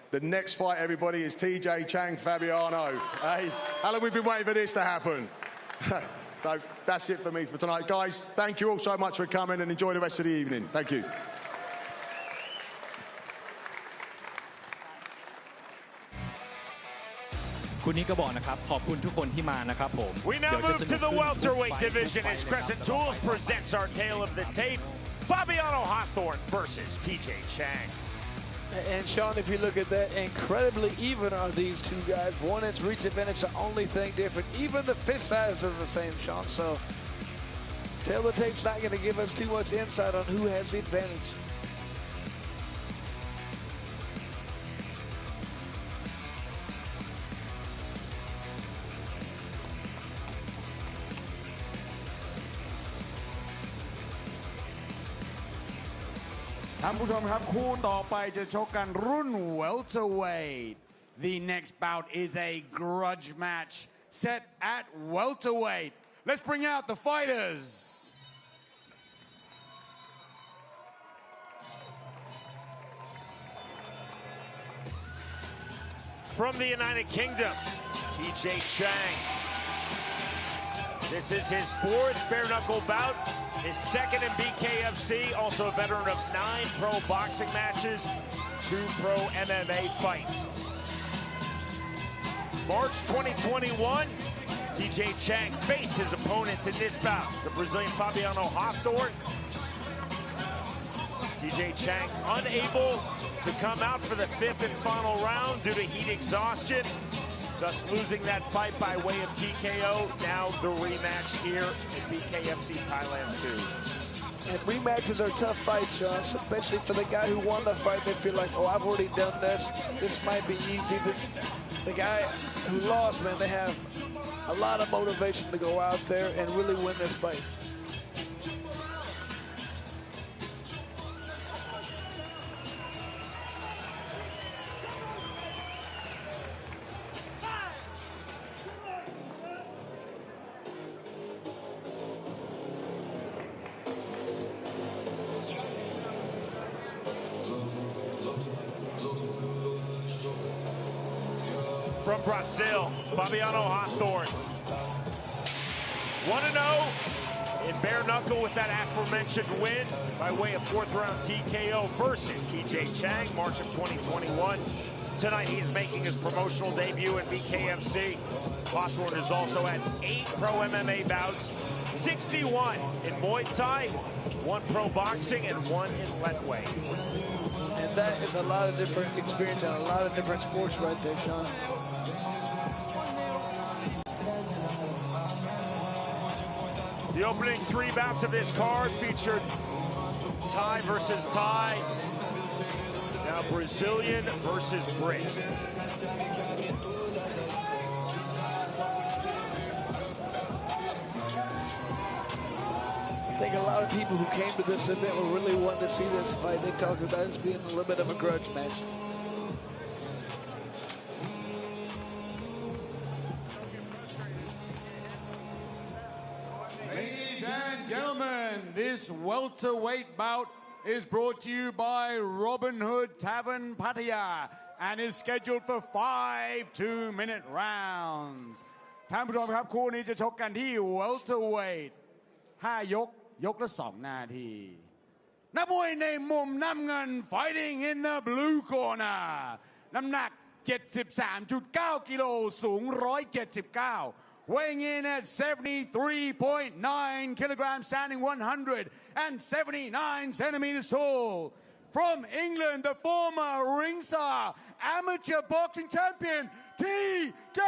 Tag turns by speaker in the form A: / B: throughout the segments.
A: The next fight, everybody, is TJ Chang, Fabiano. Hey, how long have we been waiting for this to happen? So that's it for me for tonight. Guys, thank you all so much for coming and enjoy the rest of the evening. Thank you.
B: We now
C: move to the welterweight division as Crescent Tools presents our tale of the tape. Fabiano HellBoy versus TJ Chang.
D: And Sean, if you look at that, incredibly even are these two guys. One is reach advantage, the only thing different. Even the fist size is the same, Sean. So, tale of the tape's not going to give us too much insight on who has the advantage.
E: welterweight. The next bout is a grudge match set at welterweight. Let's bring out the fighters.
C: From the United Kingdom, TJ Chang. This is his fourth bare-knuckle bout, his second in BKFC, also a veteran of 9 pro boxing matches, 2 pro MMA fights. March 2021, TJ Chang faced his opponent in this bout, the Brazilian Fabiano HellBoy. TJ Chang unable to come out for the 5th and final round due to heat exhaustion, thus losing that fight by way of TKO. Now the rematch here in BKFC Thailand 2.
D: And rematches are tough fights, Sean, especially for the guy who won the fight. They feel like, oh, I've already done this. This might be easy. The guy who lost, man, they have a lot of motivation to go out there and really win this fight.
C: From Brazil, Fabiano HellBoy. 1-0 in bare knuckle with that aforementioned win by way of 4th round TKO versus TJ Chang, March of 2021. Tonight he's making his promotional debut in BKFC. HellBoy is also at 8 pro MMA bouts, 61 in Muay Thai, 1 pro boxing, and 1 in Letway.
D: And that is a lot of different experience and a lot of different sports right there, Sean.
C: The opening 3 bouts of this card featured Thai versus Thai. Now Brazilian versus Brit.
D: I think a lot of people who came to this event were really wanting to see this fight. They talked about it as being a little bit of a grudge match.
E: Ladies and gentlemen, this welterweight bout is brought to you by Robin Hood Tavern Pattaya and is scheduled for 5 2-minute rounds. ท่านผู้ชมครับคู่นี้จะชกกันที่ welterweight 5 ยก ยกละ 2 นาที นักมวยในมุมน้ำเงิน fighting in the blue corner น้ำหนัก 73.9 กิโลสูง 179 weighing in at 73.9 kilograms, standing 179 centimeters tall. From England, the former ringside amateur boxing champion, TJ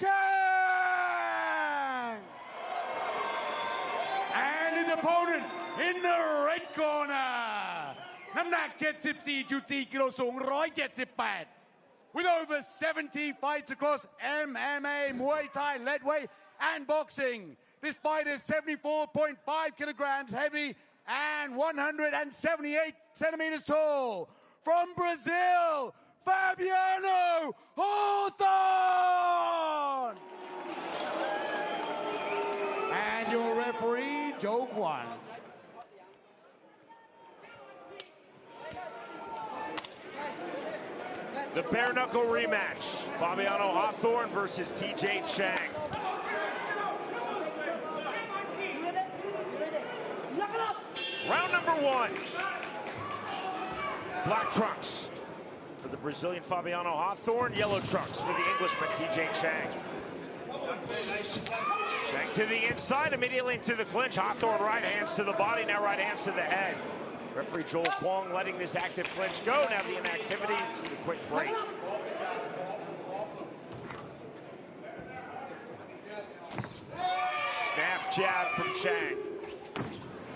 E: Chang. And his opponent in the red corner, น้ำหนัก 74.4 กิโลสูง 178. With over 70 fights across MMA, Muay Thai, Leadweight, and boxing. This fight is 74.5 kilograms heavy and 178 centimeters tall. From Brazil, Fabiano HellBoy. And your referee, Joe Kwan.
C: The bare knuckle rematch. Fabiano HellBoy versus TJ Chang. Round number 1. Black trunks for the Brazilian Fabiano HellBoy. Yellow trunks for the Englishman TJ Chang. Chang to the inside, immediately into the clinch. HellBoy right hands to the body, now right hands to the head. Referee Joel Kwong letting this active clinch go. Now the inactivity, the quick break. Snap jab from Chang.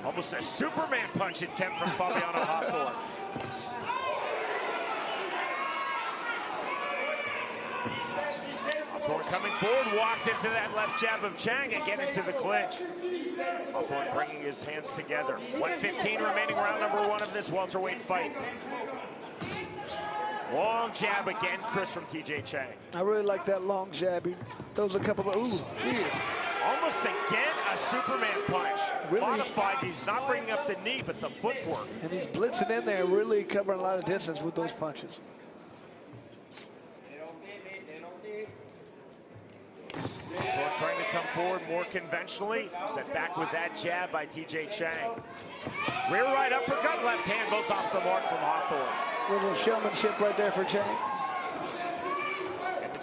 C: Almost a Superman punch attempt from Fabiano HellBoy. HellBoy coming forward, walked into that left jab of Chang and get into the clinch. HellBoy bringing his hands together. 1:15 remaining, round number 1 of this welterweight fight. Long jab again, Chris, from TJ Chang.
D: I really like that long jab. He throws a couple of, ooh, geez.
C: Almost again a Superman punch.
D: Really?
C: Modified, he's not bringing up the knee, but the footwork.
D: And he's blitzing in there, really covering a lot of distance with those punches.
C: HellBoy trying to come forward more conventionally. Set back with that jab by TJ Chang. Rear right uppercut, left hand, both off the mark from HellBoy.
D: Little showmanship right there for Chang.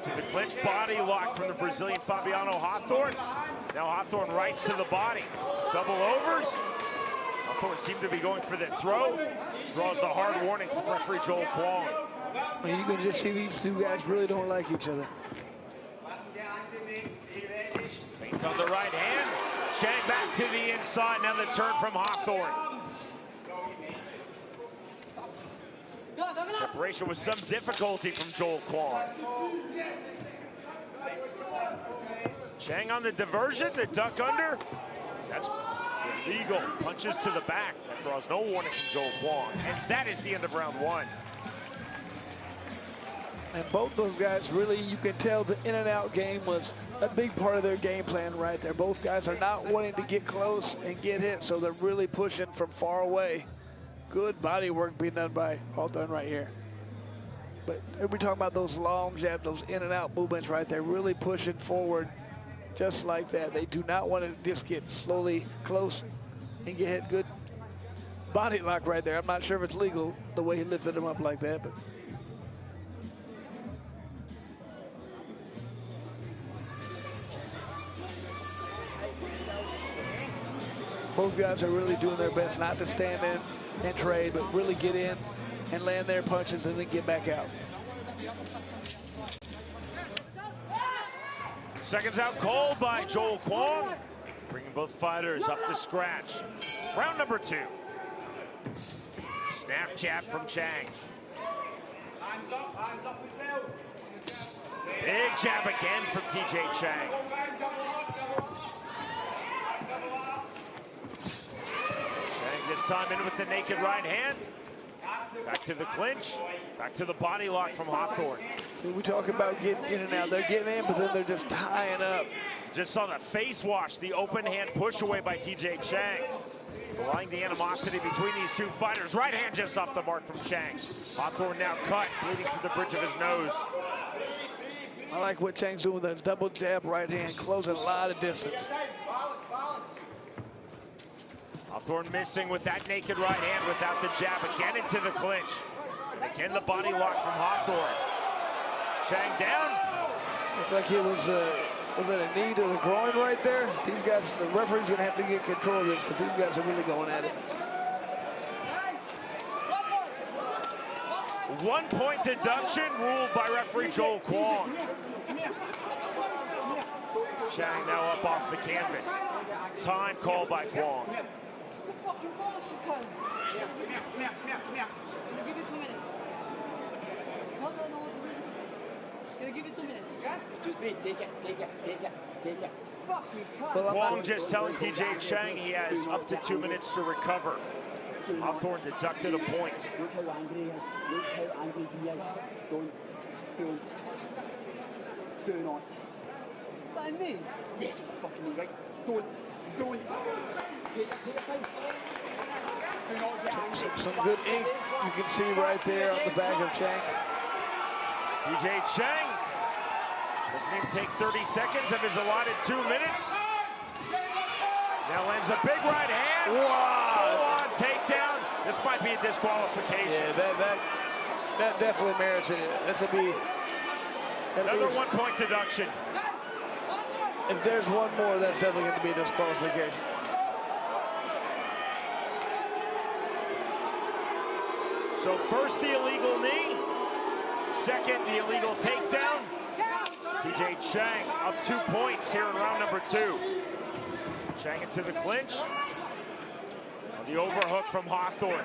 C: To the clinch, body lock from the Brazilian Fabiano HellBoy. Now HellBoy rights to the body. Double overs. HellBoy seemed to be going for the throw. Draws the hard warning from referee Joel Kwong.
D: Well, you can just see these two guys really don't like each other.
C: Feint on the right hand. Chang back to the inside. Now the turn from HellBoy. Separation with some difficulty from Joel Kwong. Chang on the diversion, the duck under. That's illegal. Punches to the back. That draws no warning from Joel Kwong. And that is the end of round 1.
D: And both those guys really, you can tell the in and out game was a big part of their game plan right there. Both guys are not wanting to get close and get hit, so they're really pushing from far away. Good body work being done by HellBoy right here. But we're talking about those long jabs, those in and out movements right there, really pushing forward just like that. They do not want to just get slowly close and get hit. Good body lock right there. I'm not sure if it's legal the way he lifted him up like that, but both guys are really doing their best not to stand in and trade, but really get in and land their punches and then get back out.
C: Seconds out called by Joel Kwong, bringing both fighters up to scratch. Round number 2. Snap jab from Chang. Big jab again from TJ Chang. Chang this time in with the naked right hand. Back to the clinch, back to the body lock from HellBoy.
D: See, we talk about getting in and out. They're getting in, but then they're just tying up.
C: Just saw the face wash, the open hand push away by TJ Chang. Belying the animosity between these two fighters. Right hand just off the mark from Chang. HellBoy now cut, bleeding from the bridge of his nose.
D: I like what Chang's doing with that double jab right hand, closing a lot of distance.
C: HellBoy missing with that naked right hand without the jab. Again into the clinch. And again the body lock from HellBoy. Chang down.
D: Looks like it was it a knee to the groin right there? These guys, the referee's gonna have to get control of this because these guys are really going at it.
C: 1 point deduction ruled by referee Joel Kwong. Chang now up off the canvas. Time called by Kwong.
B: Give it 2 minutes, okay? Just be, take it.
C: Kwong just telling TJ Chang he has up to 2 minutes to recover. HellBoy deducted a point.
B: Look how angry he is. Look how angry he is. Do not. By me? Yes, fucking right. Don't. Take your time. Do not get angry.
D: Some good ink you can see right there on the back of Chang.
C: TJ Chang doesn't even take 30 seconds of his allotted 2 minutes. Now lands a big right hand. Wow. Full-on takedown. This might be a disqualification.
D: Yeah, that definitely merits it. That's a be
C: another 1 point deduction.
D: If there's one more, that's definitely going to be a disqualification.
C: So first the illegal knee, second the illegal takedown. TJ Chang up 2 points here in round number 2. Chang into the clinch. On the overhook from HellBoy.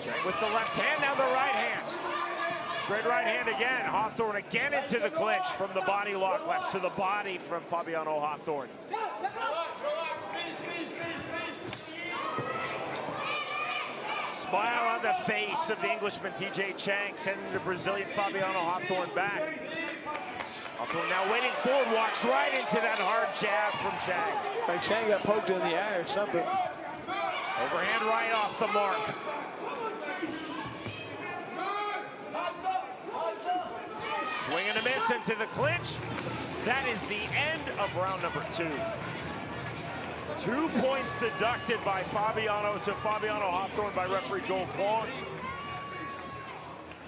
C: Chang with the left hand, now the right hand. Straight right hand again. HellBoy again into the clinch from the body lock. Left to the body from Fabiano HellBoy. Smile on the face of the Englishman TJ Chang, sending the Brazilian Fabiano HellBoy back. HellBoy now waiting forward, walks right into that hard jab from Chang.
D: Like Chang got poked in the eye or something.
C: Overhand right off the mark. Swing and a miss into the clinch. That is the end of round number 2. 2 points deducted by Fabiano to Fabiano HellBoy by referee Joel Kwong.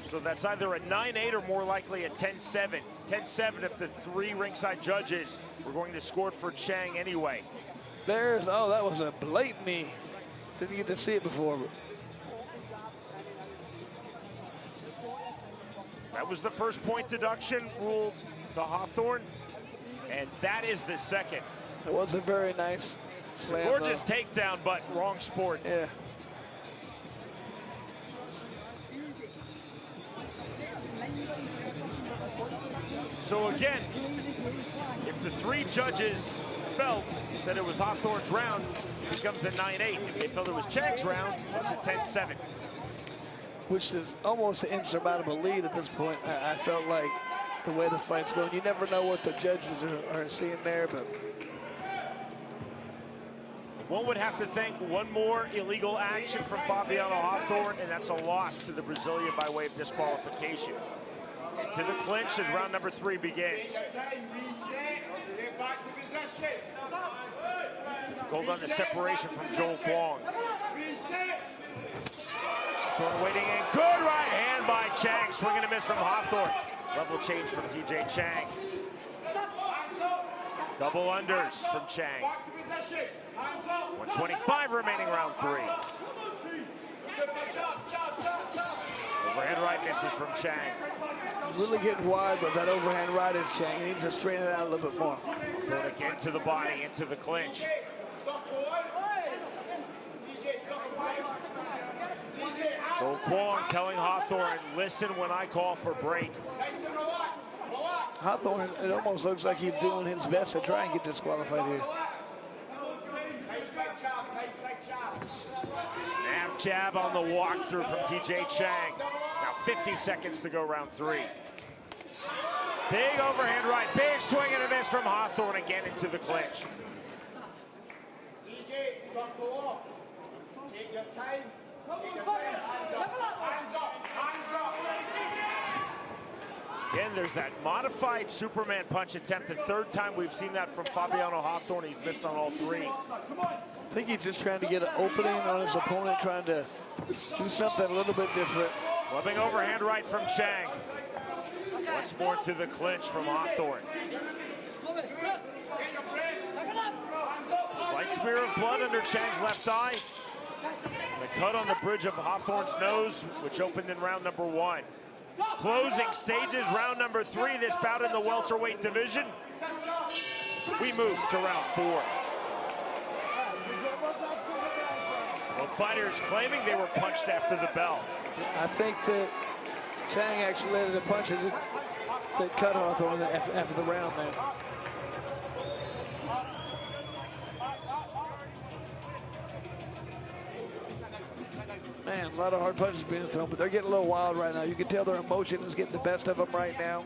C: So that's either a 9-8 or more likely a 10-7. 10-7 if the 3 ringside judges were going to score for Chang anyway.
D: Oh, that was a blatant knee. Didn't get to see it before.
C: That was the first point deduction ruled to HellBoy, and that is the second.
D: It was a very nice slam,
C: gorgeous takedown, but wrong sport.
D: Yeah.
C: So again, if the 3 judges felt that it was HellBoy's round, it becomes a 9-8. If they felt it was Chang's round, it's a 10-7.
D: Which is almost an insurmountable lead at this point. I felt like the way the fight's going, you never know what the judges are seeing there, but
C: one would have to think one more illegal action from Fabiano HellBoy, and that's a loss to the Brazilian by way of disqualification. And to the clinch as round number 3 begins. Difficult on the separation from Joel Kwong. Waiting in, good right hand by Chang, swing and a miss from HellBoy. Level change from TJ Chang. Double unders from Chang. 125 remaining round 3. Overhand right misses from Chang.
D: Really getting wide, but that overhand right is Chang. He needs to straighten it out a little bit more.
C: Throw it again to the body, into the clinch. Joel Kwong telling HellBoy, listen when I call for break.
D: HellBoy, it almost looks like he's doing his best to try and get disqualified here.
C: Snap jab on the walkthrough from TJ Chang. Now 50 seconds to go round 3. Big overhand right, big swing and a miss from HellBoy again into the clinch.
B: Take your time.
C: Again, there's that modified Superman punch attempt. The 3rd time we've seen that from Fabiano HellBoy. He's missed on all 3.
D: I think he's just trying to get an opening on his opponent, trying to do something a little bit different.
C: Clubbing overhand right from Chang. Once more to the clinch from HellBoy. Slight smear of blood under Chang's left eye. The cut on the bridge of HellBoy's nose, which opened in round number 1. Closing stages, round number 3, this bout in the welterweight division. We move to round 4. Both fighters claiming they were punched after the bell.
D: I think that Chang actually landed a punch that cut HellBoy after the round there. Man, a lot of hard punches being thrown, but they're getting a little wild right now. You can tell their emotion is getting the best of them right now.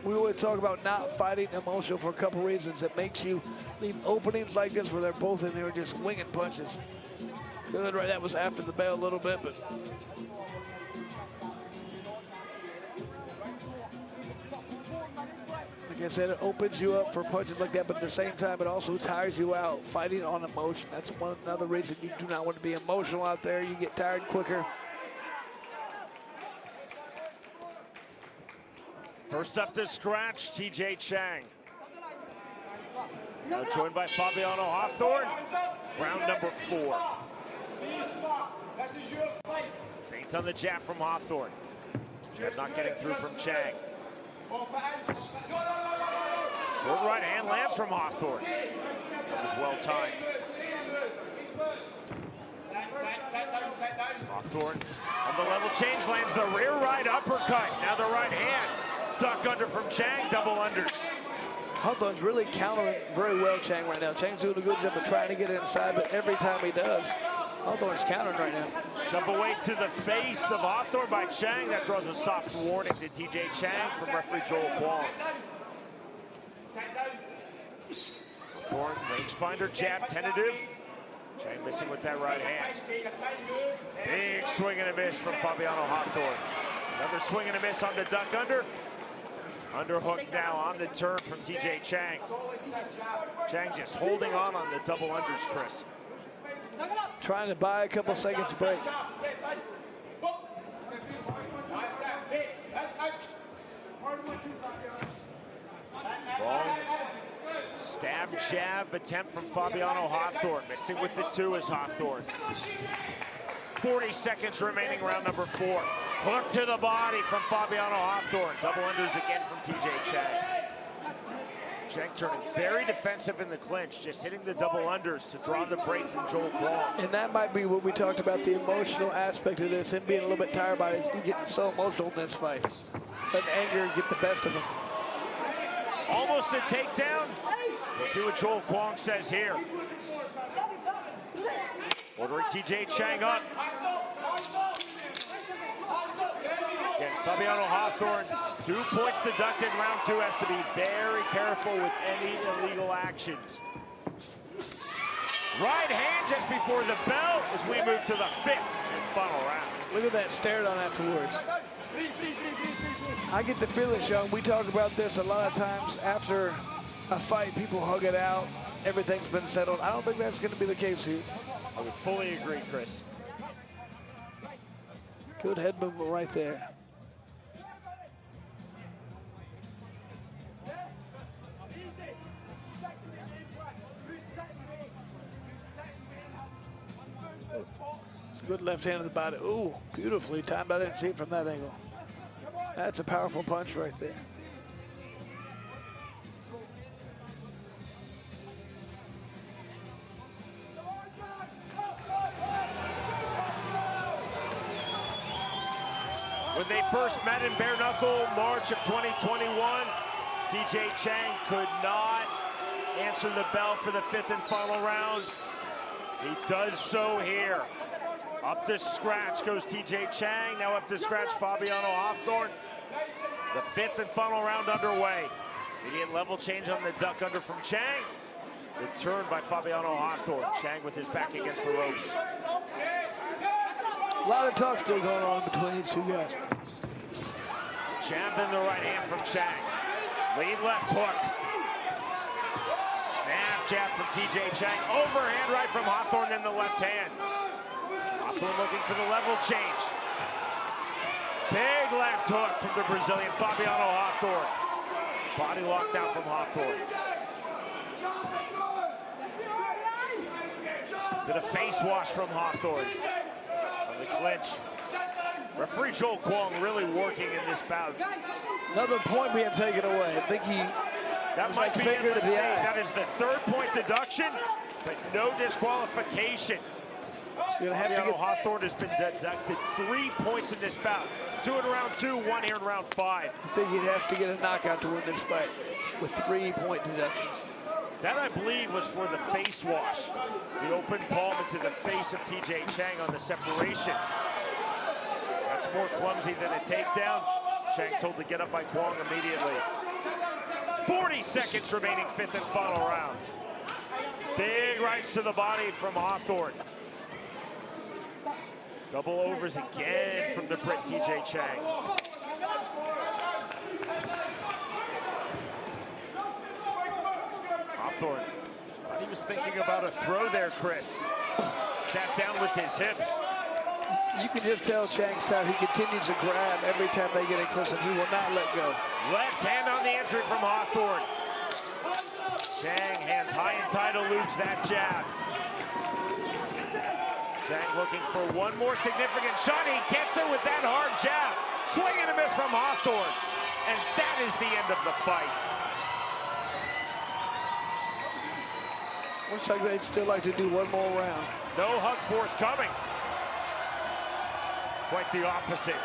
D: We always talk about not fighting emotional for a couple reasons. It makes you leave openings like this where they're both in there just winging punches. Good, right? That was after the bell a little bit, but like I said, it opens you up for punches like that, but at the same time, it also tires you out fighting on emotion. That's another reason you do not want to be emotional out there. You get tired quicker.
C: First up to scratch, TJ Chang. Now joined by Fabiano HellBoy. Round number 4. Feint on the jab from HellBoy. Jab not getting through from Chang. Short right hand lands from HellBoy. That was well timed. HellBoy on the level change lands the rear right uppercut. Now the right hand. Duck under from Chang, double unders.
D: HellBoy's really countering very well Chang right now. Chang's doing a good job of trying to get inside, but every time he does, HellBoy's countering right now.
C: Shove away to the face of HellBoy by Chang. That draws a soft warning to TJ Chang from referee Joel Kwong. HellBoy, rangefinder, jab, tentative. Chang missing with that right hand. Big swing and a miss from Fabiano HellBoy. Another swing and a miss on the duck under. Underhook now on the turn from TJ Chang. Chang just holding on the double unders, Chris.
D: Trying to buy a couple seconds break.
C: Long stab jab attempt from Fabiano HellBoy. Missing with the 2 is HellBoy. 40 seconds remaining, round number 4. Hook to the body from Fabiano HellBoy. Double unders again from TJ Chang. Chang turning very defensive in the clinch, just hitting the double unders to draw the break from Joel Kwong.
D: And that might be what we talked about, the emotional aspect of this, him being a little bit tired by it. He's getting so emotional in this fight. Let anger get the best of him.
C: Almost a takedown. We'll see what Joel Kwong says here. Ordering TJ Chang up. Again, Fabiano HellBoy, 2 points deducted. Round 2 has to be very careful with any illegal actions. Right hand just before the bell as we move to the 5th and final round.
D: Look at that stare down afterwards. I get the feeling, Sean, we talk about this a lot of times after a fight, people hug it out, everything's been settled. I don't think that's going to be the case here.
C: I would fully agree, Chris.
D: Good head movement right there. Good left hand to the body. Ooh, beautifully timed. I didn't see it from that angle. That's a powerful punch right there.
C: When they first met in bare knuckle, March of 2021, TJ Chang could not answer the bell for the 5th and final round. He does so here. Up to scratch goes TJ Chang. Now up to scratch Fabiano HellBoy. The 5th and final round underway. Immediate level change on the duck under from Chang. Good turn by Fabiano HellBoy. Chang with his back against the ropes.
D: A lot of talk still going on between these two guys.
C: Jab in the right hand from Chang. Lead left hook. Snap jab from TJ Chang. Overhand right from HellBoy, then the left hand. HellBoy looking for the level change. Big left hook from the Brazilian Fabiano HellBoy. Body locked out from HellBoy. Bit of face wash from HellBoy. On the clinch. Referee Joel Kwong really working in this bout.
D: Another point being taken away. I think
C: that might be
D: finger to the eye.
C: That is the 3rd point deduction, but no disqualification.
D: You're gonna have to get...
C: HellBoy has been deducted 3 points in this bout. 2 in round 2, 1 here in round 5.
D: I think you'd have to get a knockout to win this fight with 3-point deductions.
C: That, I believe, was for the face wash. The open palm into the face of TJ Chang on the separation. That's more clumsy than a takedown. Chang told to get up by Kwong immediately. 40 seconds remaining, 5th and final round. Big rights to the body from HellBoy. Double overs again from the Brit TJ Chang. HellBoy. Thought he was thinking about a throw there, Chris. Sat down with his hips.
D: You can just tell Chang's tired. He continues to grab every time they get in close, and he will not let go.
C: Left hand on the entry from HellBoy. Chang hands high and tight, eludes that jab. Chang looking for one more significant shot. He gets it with that hard jab. Swing and a miss from HellBoy. And that is the end of the fight.
D: Looks like they'd still like to do one more round.
C: No hug forthcoming. Quite the opposite.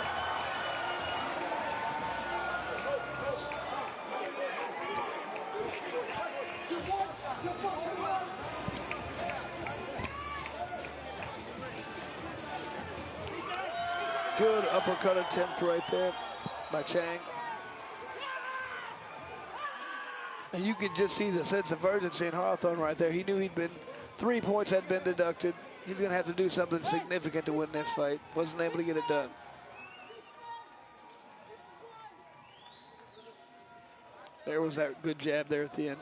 D: Good uppercut attempt right there by Chang. And you can just see the sense of urgency in HellBoy right there. He knew he'd been, 3 points had been deducted. He's gonna have to do something significant to win this fight. Wasn't able to get it done. There was that good jab there at the end.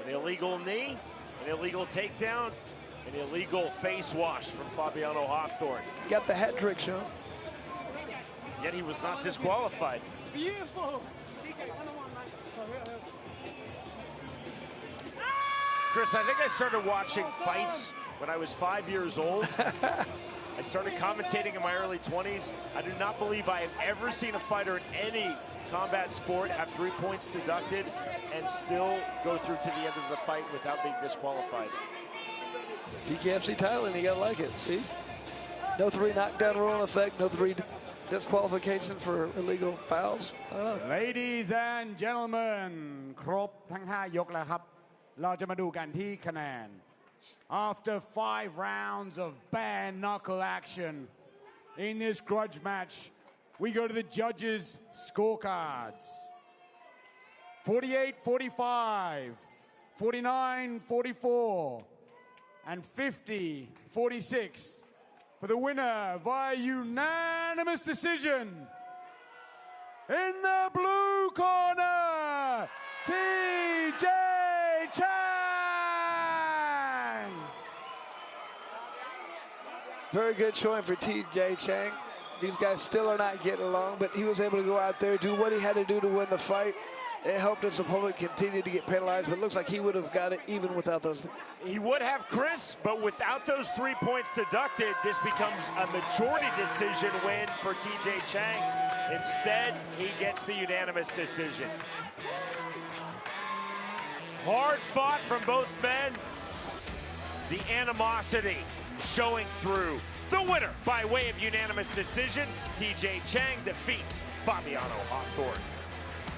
C: An illegal knee, an illegal takedown, an illegal face wash from Fabiano HellBoy.
D: Got the hat trick, Sean.
C: Yet he was not disqualified.
B: Beautiful.
C: Chris, I think I started watching fights when I was 5 years old. I started commentating in my early 20s. I do not believe I have ever seen a fighter in any combat sport have 3 points deducted and still go through to the end of the fight without being disqualified.
D: BKFC Thailand, you gotta like it, see? No 3 knockdown rule in effect, no 3 disqualification for illegal fouls. I don't know.
E: Ladies and gentlemen, ครบทั้ง 5 ยกแล้วครับ เราจะมาดูกันที่คะแนน After 5 rounds of bare knuckle action in this grudge match, we go to the judges' scorecards. 48-45, 49-44, and 50-46 for the winner via unanimous decision. In the blue corner, TJ Chang.
D: Very good showing for TJ Chang. These guys still are not getting along, but he was able to go out there, do what he had to do to win the fight. It helped his opponent continue to get penalized, but it looks like he would have got it even without those.
C: He would have, Chris, but without those 3 points deducted, this becomes a majority decision win for TJ Chang. Instead, he gets the unanimous decision. Hard fought from both men. The animosity showing through. The winner by way of unanimous decision, TJ Chang defeats Fabiano HellBoy.